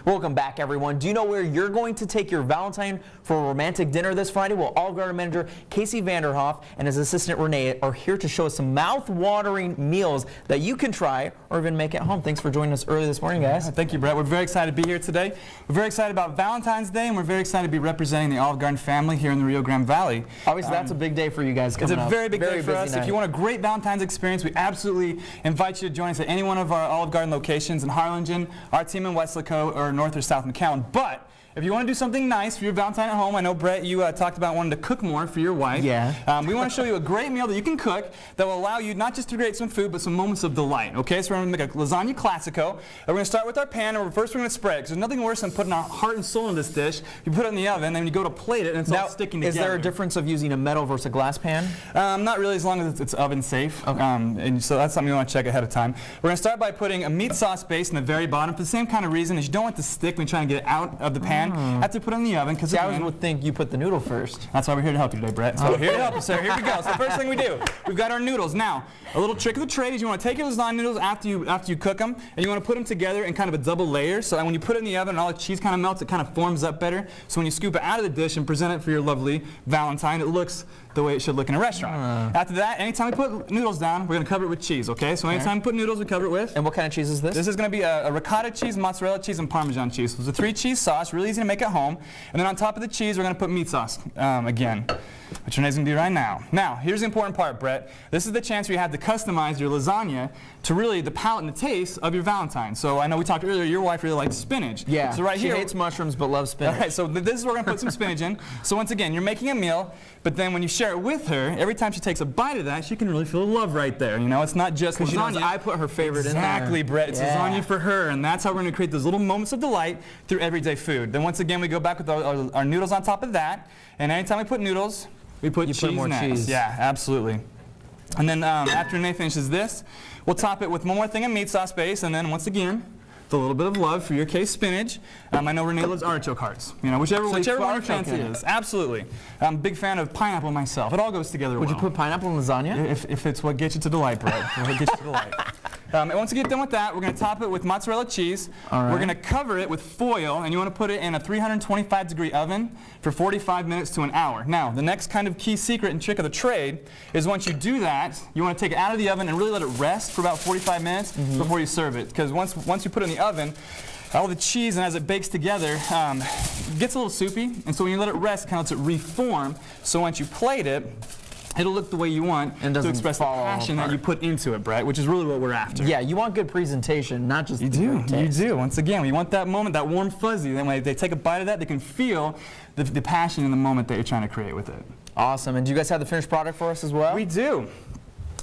Welcome back, everyone. Do you know where you're going to take your Valentine for a romantic dinner this Friday? Well, Olive Garden manager Casey Vanderhoff and his assistant Renee are here to show us some mouth-watering meals that you can try or even make at home. Thanks for joining us early this morning, guys. Thank you, Brett. We're very excited to be here today. We're very excited about Valentine's Day, and we're very excited to be representing the Olive Garden family here in the Rio Grande Valley. Obviously, that's a big day for you guys coming up. It's a very big day for us. Night. If you want a great Valentine's experience, we absolutely invite you to join us at any one of our Olive Garden locations in Harlingen, our team in Weslaco, or North or South McAllen. But if you want to do something nice for your Valentine at home, I know, Brett, you talked about wanting to cook more for your wife. Yeah. We want to show you a great meal that you can cook that will allow you not just to create some food, but some moments of delight. Okay, so we're going to make a lasagna classico. And we're going to start with our pan, and first we're going to spread it, because there's nothing worse than putting our heart and soul in this dish. You put it in the oven, and then you go to plate it, and it's all sticking together. Is there a difference of using a metal versus a glass pan? Not really, as long as it's oven safe. Okay. And so that's something you want to check ahead of time. We're going to start by putting a meat sauce base in the very bottom for the same kind of reason as you don't want the stick when you're trying to get it out of the pan. Have to put it in the oven, because I would think you put the noodle first. That's why we're here to help you today, Brett. So we're here to help you, sir. Here we go. So first thing we do, we've got our noodles. Now, a little trick of the trade is you want to take your lasagna noodles after you cook them, and you want to put them together in kind of a double layer, so that when you put it in the oven and all the cheese kind of melts, it kind of forms up better. So when you scoop it out of the dish and present it for your lovely Valentine, it looks the way it should look in a restaurant. After that, anytime we put noodles down, we're going to cover it with cheese, okay? So anytime we put noodles, we cover it with. And what kind of cheese is this? This is going to be a ricotta cheese, mozzarella cheese, and Parmesan cheese. So it's a 3-cheese sauce, really easy to make at home. And then on top of the cheese, we're going to put meat sauce again, which Renee's going to do right now. Now, here's the important part, Brett. This is the chance where you have to customize your lasagna to really the palate and the taste of your Valentine. So I know we talked earlier, your wife really likes spinach. Yeah, so she hates mushrooms but loves spinach. All right, so this is where we're going to put some spinach in. So once again, you're making a meal, but then when you share it with her, every time she takes a bite of that, she can really feel the love right there. You know, it's not just lasagna. She knows I put her favorite in there. Exactly, Brett. It's lasagna for her, and that's how we're going to create those little moments of delight through everyday food. Then once again, we go back with our noodles on top of that, and anytime we put noodles, we put cheese put more next. cheese. Yeah, absolutely. And then after Renee finishes this, we'll top it with one more thing of meat sauce base, and then once again, with a little bit of love for your case spinach. I know Renee loves artichoke hearts. You know, whichever one your fancy is. Absolutely. I'm a big fan of pineapple myself. It all goes together well. Would you put pineapple in lasagna? If it's what gets you to delight, Brett. What gets you to delight. And once you get done with that, we're going to top it with mozzarella cheese. All right. We're going to cover it with foil, and you want to put it in a 325-degree oven for 45 minutes to an hour. Now, the next kind of key secret and trick of the trade is once you do that, you want to take it out of the oven and really let it rest for about 45 minutes before you serve it. Because once you put it in the oven, all the cheese, and as it bakes together, gets a little soupy. And so when you let it rest, it kind of lets it reform. So once you plate it, it'll look the way you want to express the passion that you put into it, Brett, which is really what we're after. Yeah, you want good presentation, not just you do. Once again, we want that moment, that warm fuzzy. Then when they take a bite of that, they can feel the passion in the moment that you're trying to create with it. Awesome. And do you guys have the finished product for us as well? We do.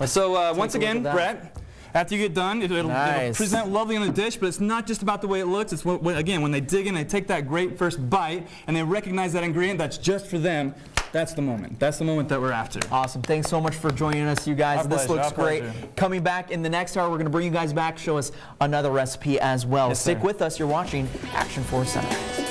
So once again, Brett, after you get done, it'll present lovely on the dish, but it's not just about the way it looks. It's again, when they dig in, they take that great first bite, and they recognize that ingredient that's just for them. That's the moment. That's the moment that we're after. Awesome. Thanks so much for joining us, you guys. This looks great. Coming back in the next hour, we're going to bring you guys back, show us another recipe as well. Stick with us. You're watching Action 4 Sunrise.